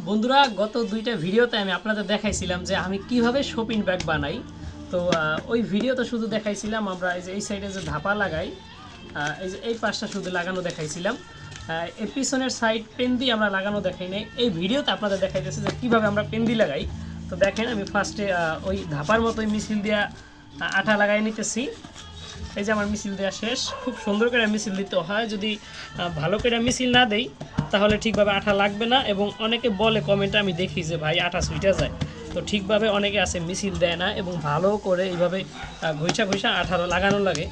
বন্ধুরা গত দুইটা ভিডিওতে আমি আপনাদের দেখাইছিলাম যে আমি কিভাবে শপিং ব্যাগ বানাই। তো ওই ভিডিওতে শুধু দেখাইছিলাম আমরা এই সাইডে যে ধাপা লাগাই, এই যে এই পাশটা শুধু লাগানো দেখাইছিলাম, এই পিছনের সাইড পেন্দি আমরা লাগানো দেখাই নাই। এই ভিডিওতে আপনাদের দেখাইতেছে যে কীভাবে আমরা পেন্দি লাগাই। তো দেখেন আমি ফার্স্টে ওই ধাপার মতোই মিছিল দিয়া আঠা লাগাই নিতেছি। এই যে আমার মিছিল দেওয়া শেষ। খুব সুন্দর করে মিছিল দিতে হয়, যদি ভালো করে মিছিল না দেই তাহলে ঠিকভাবে আঠা লাগবে না। এবং অনেকে বলে কমেন্টে, আমি দেখি যে ভাই আঠা সুইটা যায়, তো ঠিকভাবে অনেকে আছে মিছিল দেয় না এবং ভালো করে এইভাবে ঘষা ঘষা আঠা লাগানো লাগে।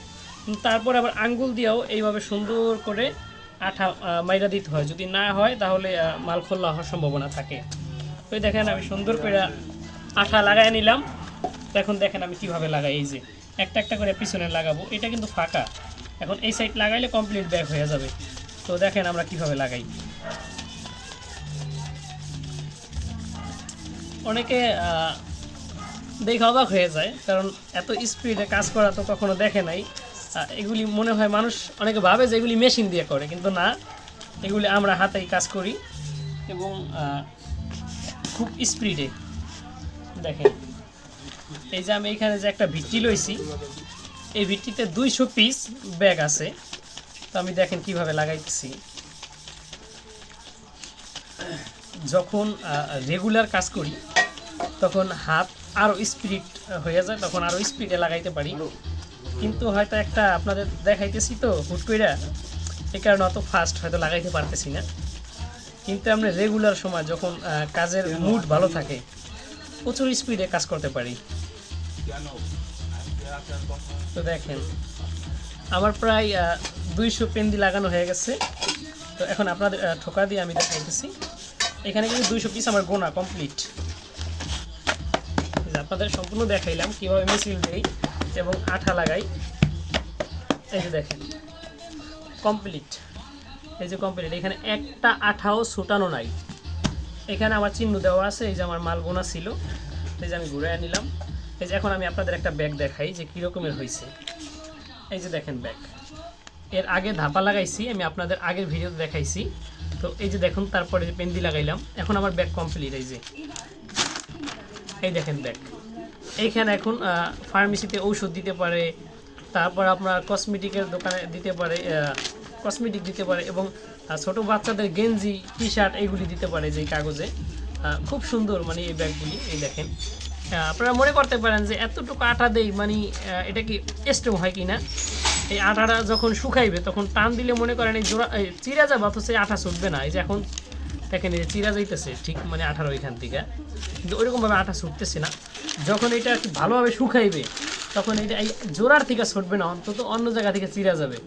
তারপর আবার আঙ্গুল দিয়েও এইভাবে সুন্দর করে আঠা মাইরা দিতে হয়, যদি না হয় তাহলে মাল খোলা হওয়ার সম্ভাবনা থাকে। তো দেখেন আমি সুন্দর করে আঠা লাগাই নিলাম। তো এখন দেখেন আমি কিভাবে লাগাই। এই যে একটা একটা করে পিছনে লাগাবো, এটা কিন্তু ফাঁকা। এখন এই সাইড লাগাইলে কমপ্লিট ব্যাগ হয়ে যাবে। তো দেখেন আমরা কিভাবে লাগাই। অনেকে দেখে অবাক হয়ে যায়, কারণ এত স্পিডে কাজ করা তো কখনো দেখে নাই। এগুলি মনে হয় মানুষ অনেকে ভাবে যে এগুলি মেশিন দিয়ে করে, কিন্তু না, এগুলি আমরা হাতেই কাজ করি এবং খুব স্পিডে। দেখেন এই যে আমি এখানে যে একটা ভিত্তি লইছি, এই ভিত্তিতে 200 পিস ব্যাগ আছে। তো আমি দেখেন কিভাবে লাগাইতেছি। যখন রেগুলার কাজ করি তখন হাত আরও স্পিড হয়ে যায়, তখন আরও স্পিডে লাগাইতে পারি। কিন্তু হয়তো একটা আপনাদের দেখাইতেছি তো হুট কইরা, এই কারণে অত ফাস্ট হয়তো লাগাইতে পারতেছি না। কিন্তু আমরা রেগুলার সময় যখন কাজের মুড ভালো থাকে প্রচুর স্পিডে কাজ করতে পারি। তো দেখেন আমার প্রায় 200 পেন্দি লাগানো হয়ে গেছে। তো এখন আপনাদের ঠোকা দিয়ে আমি দেখাইতেছি। এখানে কিন্তু 200 পিস আমার গোনা কমপ্লিট। আপনাদের সম্পূর্ণ দেখাইলাম কীভাবে মিছিল দেই এবং আঠা লাগাই। এই যে দেখেন কমপ্লিট, এই যে কমপ্লিট। এখানে একটা আঠাও ছুটানো নাই, এখানে আমার চিহ্ন দেওয়া আছে। এই যে আমার মাল গোনা ছিল, এই যে আমি ঘুরে নিলাম। এই যে এখন আমি আপনাদের একটা ব্যাগ দেখাই যে কীরকমের হয়েছে। এই যে দেখেন ব্যাগ, এর আগে ধাপা লাগাইছি, আমি আপনাদের আগের ভিডিওতে দেখাইছি। তো এই যে দেখুন, তারপরে পেন্দি লাগাইলাম। এখন আমার ব্যাগ কমপ্লিট। এই যে এই দেখেন ব্যাগ। এইখানে এখন ফার্মেসিতে ঔষধ দিতে পারে, তারপর আপনার কসমেটিকের দোকানে দিতে পারে, কসমেটিক দিতে পারে, এবং ছোটো বাচ্চাদের গেঞ্জি টি শার্ট এইগুলি দিতে পারে যে কাগজে। খুব সুন্দর মানে এই ব্যাগগুলি। এই দেখেন, আপনারা মনে করতে পারেন যে এতটুকু আঠা দেই মানে এটা কি স্ট্রং হয় কি না। এই আঠাটা যখন শুকাইবে তখন টান দিলে মনে করেন এই জোড়া চিরা যাবে, অথচ এই আঠা ছুটবে না। এই যে এখন দেখেন এই যে চিরা যাইতেছে ঠিক মানে আঠার ওইখান থেকে, কিন্তু ওইরকমভাবে আঠা ছুটতেছে না। যখন এটা একটু ভালোভাবে শুকাইবে তখন এটা এই জোড়ার থেকে ছুটবে না, অন্তত অন্য জায়গা থেকে চিরা যাবে।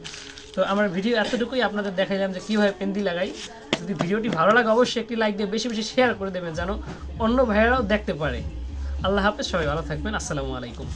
তো আমার ভিডিও এতটুকুই আপনাদের দেখাইলাম যে কীভাবে পেন্দি লাগাই। যদি ভিডিওটি ভালো লাগে অবশ্যই একটি লাইক দিয়ে বেশি বেশি শেয়ার করে দেবেন, যেন অন্য ভাইয়েরাও দেখতে পারে। আল্লাহ হাফেজ, সবাই ভালো থাকবেন। আসসালামু আলাইকুম।